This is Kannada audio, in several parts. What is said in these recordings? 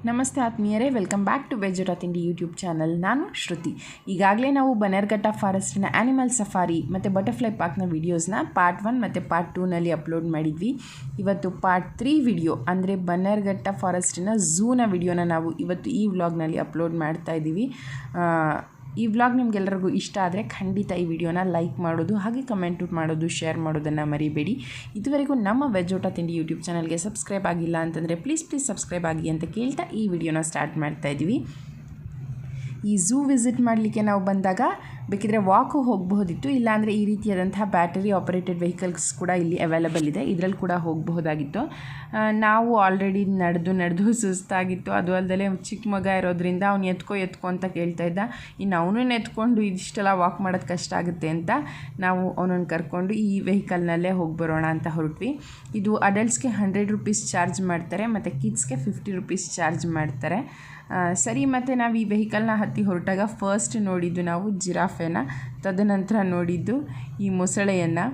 ನಮಸ್ತೆ ಆತ್ಮೀಯರೇ, ವೆಲ್ಕಮ್ ಬ್ಯಾಕ್ ಟು ವೆಜ್ ತಿಂಡಿ ಯೂಟ್ಯೂಬ್ ಚಾನಲ್. ನಾನು ಶ್ರುತಿ. ಈಗಾಗಲೇ ನಾವು ಬನ್ನೇರುಘಟ್ಟ ಫಾರೆಸ್ಟಿನ ಆ್ಯನಿಮಲ್ ಸಫಾರಿ ಮತ್ತು ಬಟರ್ಫ್ಲೈ ಪಾರ್ಕ್ನ ವೀಡಿಯೋಸ್ನ ಪಾರ್ಟ್ 1 ಮತ್ತು ಪಾರ್ಟ್ 2ನಲ್ಲಿ ಅಪ್ಲೋಡ್ ಮಾಡಿದ್ವಿ. ಇವತ್ತು ಪಾರ್ಟ್ 3 ವಿಡಿಯೋ ಅಂದರೆ ಬನ್ನೇರುಘಟ್ಟ ಫಾರೆಸ್ಟಿನ ಝೂನ ವಿಡಿಯೋನ ನಾವು ಇವತ್ತು ಈ ವ್ಲಾಗ್ನಲ್ಲಿ ಅಪ್ಲೋಡ್ ಮಾಡ್ತಾ ಇದ್ದೀವಿ. ಈ ವ್ಲಾಗ್ ನಿಮಗೆಲ್ಲರಿಗೂ ಇಷ್ಟ ಆದರೆ ಖಂಡಿತ ಈ ವಿಡಿಯೋನ ಲೈಕ್ ಮಾಡೋದು, ಹಾಗೆ ಕಮೆಂಟ್ ಮಾಡೋದು, ಶೇರ್ ಮಾಡೋದನ್ನು ಮರಿಬೇಡಿ. ಇದುವರೆಗೂ ನಮ್ಮ ವೆಜ್ ಊಟ ತಿಂಡಿ ಯೂಟ್ಯೂಬ್ ಚಾನಲ್ಗೆ ಸಬ್ಸ್ಕ್ರೈಬ್ ಆಗಿಲ್ಲ ಅಂತಂದರೆ ಪ್ಲೀಸ್ ಸಬ್ಸ್ಕ್ರೈಬ್ ಆಗಿ ಅಂತ ಕೇಳ್ತಾ ಈ ವಿಡಿಯೋನ ಸ್ಟಾರ್ಟ್ ಮಾಡ್ತಾ ಇದ್ದೀವಿ. ಈ ಝೂ ವಿಸಿಟ್ ಮಾಡಲಿಕ್ಕೆ ನಾವು ಬಂದಾಗ ಬೇಕಿದ್ರೆ ವಾಕು ಹೋಗಬಹುದಿತ್ತು, ಇಲ್ಲಾಂದರೆ ಈ ರೀತಿಯಾದಂತಹ ಬ್ಯಾಟರಿ ಆಪರೇಟೆಡ್ ವೆಹಿಕಲ್ಸ್ ಕೂಡ ಇಲ್ಲಿ ಅವೈಲೇಬಲ್ ಇದೆ, ಇದರಲ್ಲಿ ಕೂಡ ಹೋಗಬಹುದಾಗಿತ್ತು. ನಾವು ಆಲ್ರೆಡಿ ನಡೆದು ಸುಸ್ತಾಗಿತ್ತು. ಅದು ಅಲ್ಲದೆ ಚಿಕ್ಕ ಮಗ ಇರೋದ್ರಿಂದ ಅವ್ನು ಎತ್ಕೊ ಅಂತ ಕೇಳ್ತಾ ಇದ್ದ. ಇನ್ನು ಅವನನ್ನು ಎತ್ಕೊಂಡು ಇದಿಷ್ಟೆಲ್ಲ ವಾಕ್ ಮಾಡೋದು ಕಷ್ಟ ಆಗುತ್ತೆ ಅಂತ ನಾವು ಅವನನ್ನು ಕರ್ಕೊಂಡು ಈ ವೆಹಿಕಲ್ನಲ್ಲೇ ಹೋಗಿ ಬರೋಣ ಅಂತ ಹೊರಟ್ವಿ. ಇದು ಅಡಲ್ಟ್ಸ್ಗೆ 100 ರೂಪೀಸ್ ಚಾರ್ಜ್ ಮಾಡ್ತಾರೆ ಮತ್ತು ಕಿಡ್ಸ್ಗೆ 50 ರೂಪೀಸ್ ಚಾರ್ಜ್ ಮಾಡ್ತಾರೆ. ಸರಿ, ಮತ್ತು ನಾವು ಈ ವೆಹಿಕಲ್ನ ಹತ್ತಿ ಹೊರಟಾಗ ಫಸ್ಟ್ ನೋಡಿದ್ದು ನಾವು ಜಿರಾಫೆನ, ತದನಂತರ ನೋಡಿದ್ದು ಈ ಮೊಸಳೆಯನ್ನು.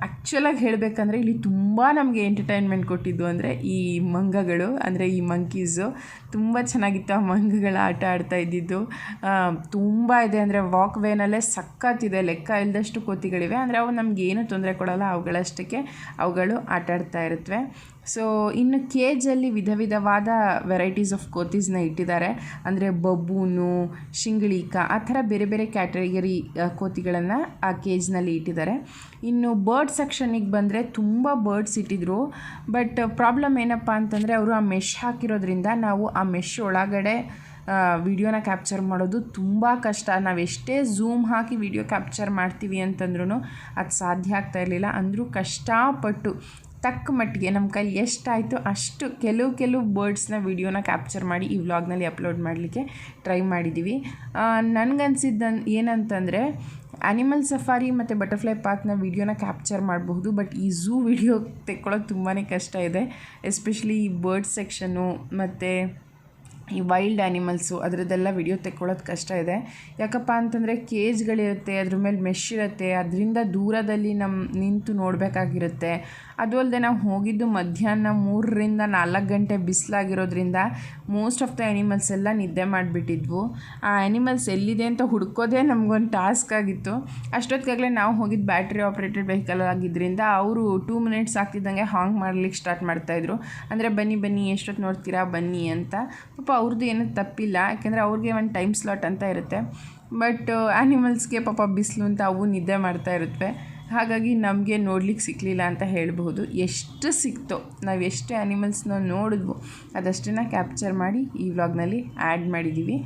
ಆ್ಯಕ್ಚುಲಾಗಿ ಹೇಳಬೇಕಂದ್ರೆ ಇಲ್ಲಿ ತುಂಬ ನಮಗೆ ಎಂಟರ್ಟೈನ್ಮೆಂಟ್ ಕೊಟ್ಟಿದ್ದು ಅಂದರೆ ಈ ಮಂಗಗಳು, ಅಂದರೆ ಈ ಮಂಕೀಸು ತುಂಬ ಚೆನ್ನಾಗಿತ್ತು. ಆ ಮಂಗಗಳ ಆಟ ಆಡ್ತಾ ಇದ್ದಿದ್ದು ತುಂಬ ಇದೆ. ಅಂದರೆ ವಾಕ್ ವೇನಲ್ಲೇ ಸಖತ್ತಿದೆ, ಲೆಕ್ಕ ಇಲ್ಲದಷ್ಟು ಕೋತಿಗಳಿವೆ. ಅಂದರೆ ಅವು ನಮಗೇನು ತೊಂದರೆ ಕೊಡೋಲ್ಲ, ಅವುಗಳಷ್ಟಕ್ಕೆ ಅವುಗಳು ಆಟ ಆಡ್ತಾ ಇರುತ್ತವೆ. ಸೊ ಇನ್ನು ಕೇಜಲ್ಲಿ ವಿಧವಾದ ವೆರೈಟೀಸ್ ಆಫ್ ಕೋತೀಸ್ನ ಇಟ್ಟಿದ್ದಾರೆ. ಅಂದರೆ ಬಬ್ಬೂನು, ಶಿಂಗಳಿಕ, ಆ ಥರ ಬೇರೆ ಬೇರೆ ಕ್ಯಾಟಗರಿ ಕೋತಿಗಳನ್ನು ಆ ಕೇಜ್ನಲ್ಲಿ ಇಟ್ಟಿದ್ದಾರೆ. ಇನ್ನು ಬರ್ಡ್ ಸೆಕ್ಷನಿಗೆ ಬಂದರೆ ತುಂಬ ಬರ್ಡ್ಸ್ ಇಟ್ಟಿದ್ರು. ಬಟ್ ಪ್ರಾಬ್ಲಮ್ ಏನಪ್ಪ ಅಂತಂದರೆ ಅವರು ಆ ಮೆಶ್ ಹಾಕಿರೋದ್ರಿಂದ ನಾವು ಆ ಮೆಶ್ ಒಳಗಡೆ ವಿಡಿಯೋನ ಕ್ಯಾಪ್ಚರ್ ಮಾಡೋದು ತುಂಬ ಕಷ್ಟ. ನಾವು ಎಷ್ಟೇ ಝೂಮ್ ಹಾಕಿ ವಿಡಿಯೋ ಕ್ಯಾಪ್ಚರ್ ಮಾಡ್ತೀವಿ ಅಂತಂದ್ರೂ ಅದು ಸಾಧ್ಯ ಆಗ್ತಾ ಇರಲಿಲ್ಲ. ಅಂದರೂ ಕಷ್ಟಪಟ್ಟು ತಕ್ಕ ಮಟ್ಟಿಗೆ ನಮ್ಮ ಕೈಲಿ ಎಷ್ಟಾಯಿತು ಅಷ್ಟು ಕೆಲವು ಬರ್ಡ್ಸ್ನ ವಿಡಿಯೋನ ಕ್ಯಾಪ್ಚರ್ ಮಾಡಿ ಈ ವ್ಲಾಗ್ನಲ್ಲಿ ಅಪ್ಲೋಡ್ ಮಾಡಲಿಕ್ಕೆ ಟ್ರೈ ಮಾಡಿದ್ದೀವಿ. ನನಗನ್ಸಿದ್ದು ಏನಂತಂದರೆ ಆ್ಯನಿಮಲ್ ಸಫಾರಿ ಮತ್ತು ಬಟರ್ಫ್ಲೈ ಪಾರ್ಕ್ನ ವಿಡಿಯೋನ ಕ್ಯಾಪ್ಚರ್ ಮಾಡಬಹುದು, ಬಟ್ ಈ ಝೂ ವಿಡಿಯೋ ತೆಕ್ಕೊಳ್ಳೋದು ತುಂಬಾ ಕಷ್ಟ ಇದೆ. ಎಸ್ಪೆಷಲಿ ಈ ಬರ್ಡ್ ಸೆಕ್ಷನ್ನು ಮತ್ತು ಈ ವೈಲ್ಡ್ ಆ್ಯನಿಮಲ್ಸು ಅದರದ್ದೆಲ್ಲ ವಿಡಿಯೋ ತೆಕ್ಕೊಳ್ಳೋದು ಕಷ್ಟ ಇದೆ. ಯಾಕಪ್ಪ ಅಂತಂದರೆ ಕೇಜ್ಗಳಿರುತ್ತೆ, ಅದ್ರ ಮೇಲೆ ಮೆಶ್ ಇರುತ್ತೆ, ಅದರಿಂದ ದೂರದಲ್ಲಿ ನಿಂತು ನೋಡಬೇಕಾಗಿರುತ್ತೆ. ಅದು ಅಲ್ಲದೆ ನಾವು ಹೋಗಿದ್ದು ಮಧ್ಯಾಹ್ನ 3ರಿಂದ 4 ಗಂಟೆ ಬಿಸಿಲಾಗಿರೋದ್ರಿಂದ ಮೋಸ್ಟ್ ಆಫ್ ದ ಆ್ಯನಿಮಲ್ಸ್ ಎಲ್ಲ ನಿದ್ದೆ ಮಾಡಿಬಿಟ್ಟಿದ್ವು. ಆ ಆ್ಯನಿಮಲ್ಸ್ ಎಲ್ಲಿದೆ ಅಂತ ಹುಡ್ಕೋದೇ ನಮಗೊಂದು ಟಾಸ್ಕ್ ಆಗಿತ್ತು. ಅಷ್ಟೊತ್ತಿಗಾಗಲೇ ನಾವು ಹೋಗಿದ್ದು ಬ್ಯಾಟ್ರಿ ಆಪ್ರೇಟೆಡ್ ವೆಹಿಕಲ್ ಆಗಿದ್ದರಿಂದ ಅವರು 2 ಮಿನಿಟ್ಸ್ ಆಗ್ತಿದ್ದಂಗೆ ಹಾಂಗ್ ಮಾಡಲಿಕ್ಕೆ ಸ್ಟಾರ್ಟ್ ಮಾಡ್ತಾಯಿದ್ರು. ಅಂದರೆ ಬನ್ನಿ ಎಷ್ಟೊತ್ತು ನೋಡ್ತೀರಾ ಬನ್ನಿ ಅಂತ. ಪಾಪ ಅವ್ರದ್ದು ಏನೂ ತಪ್ಪಿಲ್ಲ, ಯಾಕೆಂದರೆ ಅವ್ರಿಗೆ ಒಂದು ಟೈಮ್ ಸ್ಲಾಟ್ ಅಂತ ಇರುತ್ತೆ. ಬಟ್ ಆ್ಯನಿಮಲ್ಸ್ಗೆ ಪಾಪ ಬಿಸಿಲು ಅಂತ ಅವು ನಿದ್ದೆ ಮಾಡ್ತಾ ಇರುತ್ತವೆ. ಹಾಗಾಗಿ ನಮಗೆ ನೋಡ್ಲಿಕ್ಕೆ ಸಿಕ್ಕಲಿಲ್ಲ ಅಂತ ಹೇಳ್ಬಹುದು. ಎಷ್ಟು ಸಿಕ್ತೋ, ನಾವು ಎಷ್ಟು ಆ್ಯನಿಮಲ್ಸ್ನ ನೋಡಿದ್ವು ಅದಷ್ಟನ್ನು ಕ್ಯಾಪ್ಚರ್ ಮಾಡಿ ಈ ವ್ಲಾಗ್ನಲ್ಲಿ ಆ್ಯಡ್ ಮಾಡಿದ್ದೀವಿ.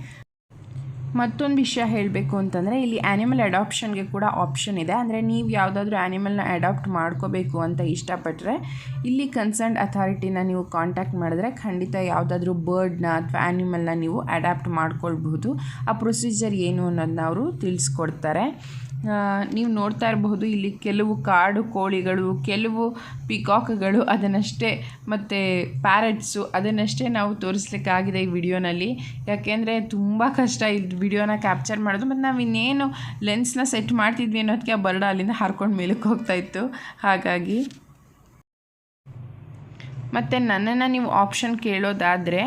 ಮತ್ತೊಂದು ವಿಷಯ ಹೇಳಬೇಕು ಅಂತಂದರೆ ಇಲ್ಲಿ ಆ್ಯನಿಮಲ್ ಅಡಾಪ್ಷನ್ಗೆ ಕೂಡ ಆಪ್ಷನ್ ಇದೆ. ಅಂದರೆ ನೀವು ಯಾವುದಾದ್ರೂ ಆ್ಯನಿಮಲ್ನ ಅಡಾಪ್ಟ್ ಮಾಡ್ಕೋಬೇಕು ಅಂತ ಇಷ್ಟಪಟ್ಟರೆ ಇಲ್ಲಿ ಕನ್ಸರ್ನ್ಡ್ ಅಥಾರಿಟಿನ ನೀವು ಕಾಂಟ್ಯಾಕ್ಟ್ ಮಾಡಿದ್ರೆ ಖಂಡಿತ ಯಾವುದಾದ್ರೂ ಬರ್ಡ್ನ ಅಥವಾ ಆ್ಯನಿಮಲ್ನ ನೀವು ಅಡಾಪ್ಟ್ ಮಾಡ್ಕೊಳ್ಬಹುದು. ಆ ಪ್ರೊಸೀಜರ್ ಏನು ಅನ್ನೋದನ್ನ ಅವರು ತಿಳಿಸ್ಕೊಡ್ತಾರೆ. ನೀವು ನೋಡ್ತಾ ಇರಬಹುದು ಇಲ್ಲಿ ಕೆಲವು ಕಾಡು ಕೋಳಿಗಳು, ಕೆಲವು ಪಿಕಾಕ್ಗಳು ಅದನ್ನಷ್ಟೇ, ಮತ್ತು ಪ್ಯಾರೆಟ್ಸು ಅದನ್ನಷ್ಟೇ ನಾವು ತೋರಿಸ್ಲಿಕ್ಕಾಗಿದೆ ಈ ವಿಡಿಯೋನಲ್ಲಿ. ಯಾಕೆಂದರೆ ತುಂಬ ಕಷ್ಟ ಇದು ವಿಡಿಯೋನ ಕ್ಯಾಪ್ಚರ್ ಮಾಡೋದು. ಮತ್ತು ನಾವು ಇನ್ನೇನು ಲೆನ್ಸ್ನ ಸೆಟ್ ಮಾಡ್ತಿದ್ವಿ ಅನ್ನೋದಕ್ಕೆ ಆ ಬರ್ಡ್ ಅಲ್ಲಿಂದ ಹರ್ಕೊಂಡು ಮೇಲಕ್ಕೆ ಹೋಗ್ತಾಯಿತ್ತು. ಹಾಗಾಗಿ ಮತ್ತು ನನ್ನನ್ನು ನೀವು ಆಪ್ಷನ್ ಕೇಳೋದಾದರೆ,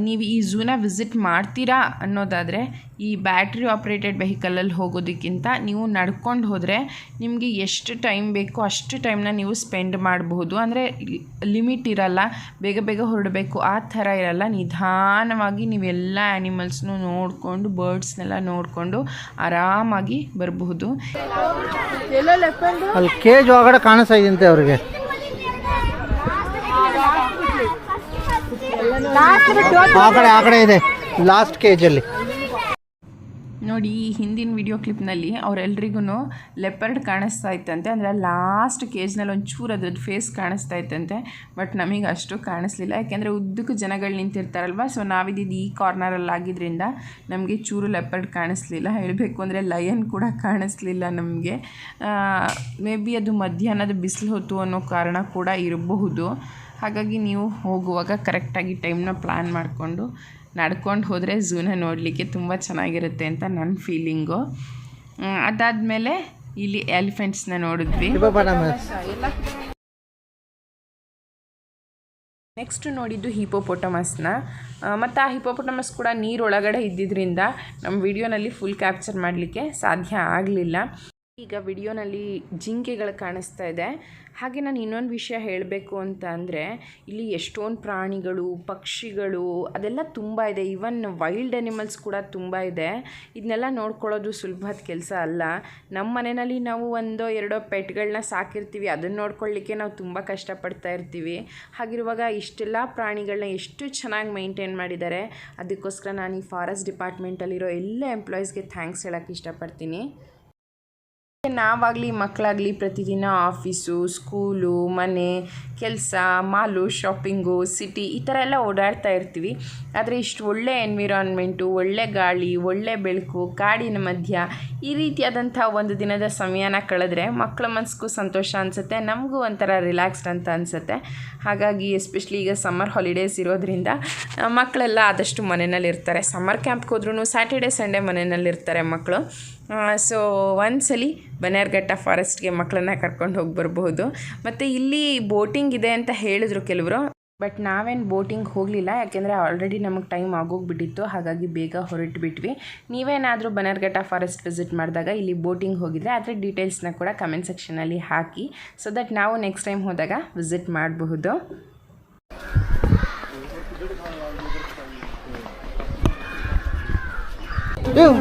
ನೀವು ಈ ಝೂನ ವಿಸಿಟ್ ಮಾಡ್ತೀರಾ ಅನ್ನೋದಾದರೆ ಈ ಬ್ಯಾಟ್ರಿ ಆಪ್ರೇಟೆಡ್ ವೆಹಿಕಲಲ್ಲಿ ಹೋಗೋದಕ್ಕಿಂತ ನೀವು ನಡ್ಕೊಂಡು ಹೋದರೆ ನಿಮಗೆ ಎಷ್ಟು ಟೈಮ್ ಬೇಕೋ ಅಷ್ಟು ಟೈಮ್ನ ನೀವು ಸ್ಪೆಂಡ್ ಮಾಡಬಹುದು. ಅಂದರೆ ಲಿಮಿಟ್ ಇರಲ್ಲ, ಬೇಗ ಹೊರಡಬೇಕು ಆ ಥರ ಇರಲ್ಲ. ನಿಧಾನವಾಗಿ ನೀವೆಲ್ಲ ಆ್ಯನಿಮಲ್ಸ್ನು ನೋಡಿಕೊಂಡು ಬರ್ಡ್ಸ್ನೆಲ್ಲ ನೋಡಿಕೊಂಡು ಆರಾಮಾಗಿ ಬರಬಹುದು. ಅಲ್ಲಿ ಕೇಜ್ ಒಳಗಡೆ ಕಾಣಿಸ್ತಾ ಇದಂತೆ ಅವ್ರಿಗೆ. ಆ ಕಡೆ ಇದೆ ಲಾಸ್ಟ್ ಕೇಜಲ್ಲಿ ನೋಡಿ. ಈ ಹಿಂದಿನ ವಿಡಿಯೋ ಕ್ಲಿಪ್ನಲ್ಲಿ ಅವರೆಲ್ರಿಗೂ ಲೆಪರ್ಡ್ ಕಾಣಿಸ್ತಾ ಇತ್ತಂತೆ. ಅಂದರೆ ಲಾಸ್ಟ್ ಕೇಜ್ನಲ್ಲಿ ಒಂಚೂರು ಅದ್ರದ್ದು ಫೇಸ್ ಕಾಣಿಸ್ತಾ ಇತ್ತಂತೆ. ಬಟ್ ನಮಗೆ ಅಷ್ಟು ಕಾಣಿಸ್ಲಿಲ್ಲ, ಯಾಕೆಂದರೆ ಉದ್ದಕ್ಕೂ ಜನಗಳು ನಿಂತಿರ್ತಾರಲ್ವ. ಸೊ ನಾವಿದ್ದು ಈ ಕಾರ್ನರಲ್ಲಿ ಆಗಿದ್ದರಿಂದ ನಮಗೆ ಚೂರು ಲೆಪರ್ಡ್ ಕಾಣಿಸ್ಲಿಲ್ಲ. ಹೇಳಬೇಕು ಅಂದರೆ ಲಯನ್ ಕೂಡ ಕಾಣಿಸ್ಲಿಲ್ಲ ನಮಗೆ. ಮೇ ಬಿ ಅದು ಮಧ್ಯಾಹ್ನದ ಬಿಸಿಲು ಹೊತ್ತು ಅನ್ನೋ ಕಾರಣ ಕೂಡ ಇರಬಹುದು. ಹಾಗಾಗಿ ನೀವು ಹೋಗುವಾಗ ಕರೆಕ್ಟಾಗಿ ಟೈಮ್ನ ಪ್ಲ್ಯಾನ್ ಮಾಡಿಕೊಂಡು ನಡ್ಕೊಂಡು ಹೋದರೆ ಝೂನ ನೋಡಲಿಕ್ಕೆ ತುಂಬ ಚೆನ್ನಾಗಿರುತ್ತೆ ಅಂತ ನನ್ನ ಫೀಲಿಂಗು. ಅದಾದಮೇಲೆ ಇಲ್ಲಿ ಎಲಿಫೆಂಟ್ಸ್ನ ನೋಡಿದ್ವಿ. ನೆಕ್ಸ್ಟ್ ನೋಡಿದ್ದು ಹಿಪೋಪೊಟಮಸ್ನ, ಮತ್ತು ಆ ಹಿಪೋಪೊಟಮಸ್ ಕೂಡ ನೀರೊಳಗಡೆ ಇದ್ದಿದ್ದರಿಂದ ನಮ್ಮ ವಿಡಿಯೋನಲ್ಲಿ ಫುಲ್ ಕ್ಯಾಪ್ಚರ್ ಮಾಡಲಿಕ್ಕೆ ಸಾಧ್ಯ ಆಗಲಿಲ್ಲ. ಈಗ ವಿಡಿಯೋನಲ್ಲಿ ಜಿಂಕೆಗಳು ಕಾಣಿಸ್ತಾ ಇದೆ. ಹಾಗೆ ನಾನು ಇನ್ನೊಂದು ವಿಷಯ ಹೇಳಬೇಕು ಅಂತ ಅಂದರೆ, ಇಲ್ಲಿ ಎಷ್ಟೊಂದು ಪ್ರಾಣಿಗಳು, ಪಕ್ಷಿಗಳು ಅದೆಲ್ಲ ತುಂಬ ಇದೆ. ಈವನ್ ವೈಲ್ಡ್ ಅನಿಮಲ್ಸ್ ಕೂಡ ತುಂಬ ಇದೆ. ಇದನ್ನೆಲ್ಲ ನೋಡ್ಕೊಳ್ಳೋದು ಸುಲಭದ ಕೆಲಸ ಅಲ್ಲ. ನಮ್ಮ ಮನೆಯಲ್ಲಿ ನಾವು 1-2 ಪೆಟ್ಗಳನ್ನ ಸಾಕಿರ್ತೀವಿ, ಅದನ್ನು ನೋಡ್ಕೊಳ್ಳಿಕ್ಕೆ ನಾವು ತುಂಬ ಕಷ್ಟಪಡ್ತಾ ಇರ್ತೀವಿ. ಹಾಗಿರುವಾಗ ಇಷ್ಟೆಲ್ಲ ಪ್ರಾಣಿಗಳನ್ನ ಎಷ್ಟು ಚೆನ್ನಾಗಿ ಮೇಂಟೈನ್ ಮಾಡಿದ್ದಾರೆ. ಅದಕ್ಕೋಸ್ಕರ ನಾನು ಈ ಫಾರೆಸ್ಟ್ ಡಿಪಾರ್ಟ್ಮೆಂಟಲ್ಲಿರೋ ಎಲ್ಲ ಎಂಪ್ಲಾಯೀಸ್ಗೆ ಥ್ಯಾಂಕ್ಸ್ ಹೇಳೋಕ್ಕೆ ಇಷ್ಟಪಡ್ತೀನಿ. ನಾವಾಗಲಿ ಮಕ್ಕಳಾಗಲಿ ಪ್ರತಿದಿನ ಆಫೀಸು, ಸ್ಕೂಲು, ಮನೆ, ಕೆಲಸ, ಮಾಲು, ಶಾಪಿಂಗು, ಸಿಟಿ ಈ ಥರ ಎಲ್ಲ ಓಡಾಡ್ತಾ ಇರ್ತೀವಿ. ಆದರೆ ಇಷ್ಟು ಒಳ್ಳೆ ಎನ್ವಿರಾನ್ಮೆಂಟು, ಒಳ್ಳೆ ಗಾಳಿ, ಒಳ್ಳೆ ಬೆಳಕು, ಕಾಡಿನ ಮಧ್ಯ ಈ ರೀತಿಯಾದಂಥ ಒಂದು ದಿನದ ಸಮಯನ ಕಳೆದ್ರೆ ಮಕ್ಕಳ ಮನಸ್ಸಿಗೂ ಸಂತೋಷ ಅನಿಸುತ್ತೆ, ನಮಗೂ ಒಂಥರ ರಿಲ್ಯಾಕ್ಸ್ಡ್ ಅಂತ ಅನಿಸುತ್ತೆ. ಹಾಗಾಗಿ ಎಸ್ಪೆಷಲಿ ಈಗ ಸಮ್ಮರ್ ಹಾಲಿಡೇಸ್ ಇರೋದ್ರಿಂದ ಮಕ್ಕಳೆಲ್ಲ ಆದಷ್ಟು ಮನೆಯಲ್ಲಿರ್ತಾರೆ. ಸಮ್ಮರ್ ಕ್ಯಾಂಪ್ಗೆ ಹೋದ್ರೂ ಸ್ಯಾಟರ್ಡೆ ಸಂಡೇ ಮನೆಯಲ್ಲಿರ್ತಾರೆ ಮಕ್ಕಳು. ಸೊ ಒಂದ್ಸಲಿ ಬನ್ನೇರುಘಟ್ಟ ಫಾರೆಸ್ಟ್ಗೆ ಮಕ್ಕಳನ್ನ ಕರ್ಕೊಂಡು ಹೋಗಿ ಬರಬಹುದು. ಮತ್ತು ಇಲ್ಲಿ ಬೋಟಿಂಗ್ ಇದೆ ಅಂತ ಹೇಳಿದ್ರು ಕೆಲವರು, ಬಟ್ ನಾವೇನು ಬೋಟಿಂಗ್ ಹೋಗಲಿಲ್ಲ, ಯಾಕೆಂದರೆ ಆಲ್ರೆಡಿ ನಮಗೆ ಟೈಮ್ ಆಗೋಗ್ಬಿಟ್ಟಿತ್ತು. ಹಾಗಾಗಿ ಬೇಗ ಹೊರಟುಬಿಟ್ವಿ. ನೀವೇನಾದರೂ ಬನ್ನೇರುಘಟ್ಟ ಫಾರೆಸ್ಟ್ ವಿಸಿಟ್ ಮಾಡಿದಾಗ ಇಲ್ಲಿ ಬೋಟಿಂಗ್ ಹೋಗಿದ್ರೆ ಅದರ ಡೀಟೇಲ್ಸ್ನ ಕೂಡ ಕಮೆಂಟ್ ಸೆಕ್ಷನಲ್ಲಿ ಹಾಕಿ, ಸೊ ದಟ್ ನಾವು ನೆಕ್ಸ್ಟ್ ಟೈಮ್ ಹೋದಾಗ ವಿಸಿಟ್ ಮಾಡಬಹುದು.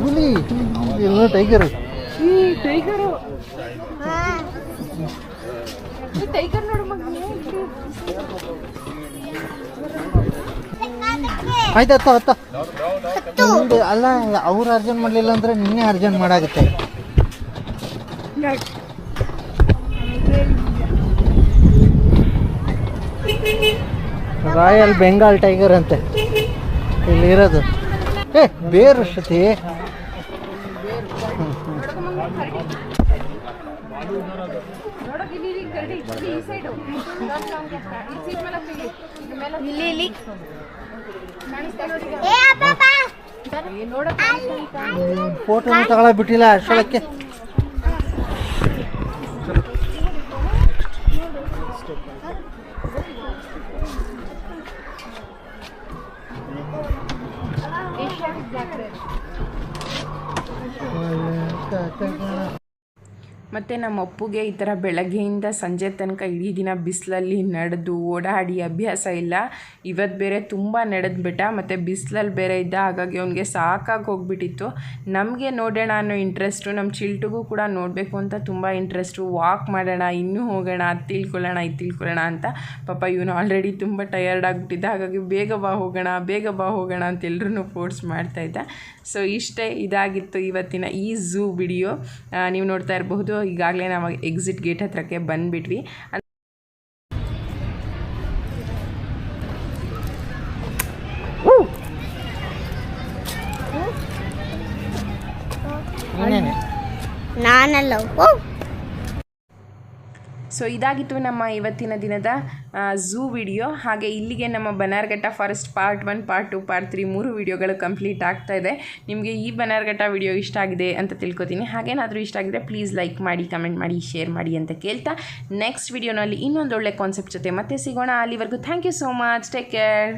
ಹುಲಿ ಎಲ್ಲ ಟೈಗರು ಟೈಗರು ಟೈಗರ್ ನೋಡು ಮಗನೇ. ಆಯ್ತು ಹತ್ತ ಅಲ್ಲ, ಅವ್ರು ಅರ್ಜೆಂಟ್ ಮಾಡಲಿಲ್ಲ ಅಂದರೆ ನಿನ್ನೆ ಅರ್ಜೆಂಟ್ ಮಾಡಾಗುತ್ತೆ. ರಾಯಲ್ ಬೆಂಗಾಲ್ ಟೈಗರ್ ಅಂತೆ ಇಲ್ಲಿರೋದು. ಬೇರು ಶ್ರುತಿ ಫೋಟೋ ತಗೊಳ ಬಿಟ್ಟಿಲ್ಲ ಅಷ್ಟೊಳಕ್ಕೆ. ಮತ್ತು ನಮ್ಮ ಅಪ್ಪುಗೆ ಈ ಥರ ಬೆಳಗ್ಗೆಯಿಂದ ಸಂಜೆ ತನಕ ಇಡೀ ದಿನ ಬಿಸಿಲಲ್ಲಿ ನಡೆದು ಓಡಾಡಿ ಅಭ್ಯಾಸ ಇಲ್ಲ. ಇವತ್ತು ಬೇರೆ ತುಂಬ ನಡೆದ್ಬಿಟ್ಟ, ಮತ್ತು ಬಿಸಿಲಲ್ಲಿ ಬೇರೆ ಇದ್ದ, ಹಾಗಾಗಿ ಅವನಿಗೆ ಸಾಕಾಗಿ ಹೋಗ್ಬಿಟ್ಟಿತ್ತು. ನಮಗೆ ನೋಡೋಣ ಅನ್ನೋ ಇಂಟ್ರೆಸ್ಟು, ನಮ್ಮ ಚಿಲ್ಟುಗೂ ಕೂಡ ನೋಡಬೇಕು ಅಂತ ತುಂಬ ಇಂಟ್ರೆಸ್ಟು. ವಾಕ್ ಮಾಡೋಣ, ಇನ್ನೂ ಹೋಗೋಣ, ಅದು ತಿಳ್ಕೊಳ್ಳೋಣ, ಇದು ತಿಳ್ಕೊಳ್ಳೋಣ ಅಂತ. ಪಾಪ ಇವನು ಆಲ್ರೆಡಿ ತುಂಬ ಟಯರ್ಡ್ ಆಗಿಬಿಟ್ಟಿದ್ದ, ಹಾಗಾಗಿ ಬೇಗ ಬಾ ಹೋಗೋಣ ಅಂತ ಎಲ್ಲರೂ ಫೋರ್ಸ್ ಮಾಡ್ತಾಯಿದ್ದ. ಸೊ ಇದಾಗಿತ್ತು ಇವತ್ತಿನ ಈ ಝೂ ವಿಡಿಯೋ. ನೀವು ನೋಡ್ತಾ ಇರಬಹುದು, ಈಗಾಗಲೇ ನಾವು ಎಕ್ಸಿಟ್ ಗೇಟ್ ಹತ್ರಕ್ಕೆ ಬಂದುಬಿಟ್ವಿ. ನಾನಲ್ಲ. ಸೊ ಇದಾಗಿತ್ತು ನಮ್ಮ ಇವತ್ತಿನ ದಿನದ ಝೂ ವಿಡಿಯೋ. ಹಾಗೆ ಇಲ್ಲಿಗೆ ನಮ್ಮ Bannerghatta forest part 1, part 2, part 3 3 ವಿಡಿಯೋಗಳು ಕಂಪ್ಲೀಟ್ ಆಗ್ತಾ ಇದೆ. ನಿಮಗೆ ಈ ಬನ್ನೇರುಘಟ್ಟ ವಿಡಿಯೋ ಇಷ್ಟ ಆಗಿದೆ ಅಂತ ತಿಳ್ಕೊತೀನಿ. ಹಾಗೇನಾದರೂ ಇಷ್ಟ ಆಗಿದ್ರೆ ಪ್ಲೀಸ್ ಲೈಕ್ ಮಾಡಿ, ಕಮೆಂಟ್ ಮಾಡಿ, ಶೇರ್ ಮಾಡಿ ಅಂತ ಕೇಳ್ತಾ ನೆಕ್ಸ್ಟ್ ವಿಡಿಯೋನಲ್ಲಿ ಇನ್ನೊಂದು ಒಳ್ಳೆ ಕಾನ್ಸೆಪ್ಟ್ ಜೊತೆ ಮತ್ತೆ ಸಿಗೋಣ. ಅಲ್ಲಿವರೆಗೂ thank you so much. Take care.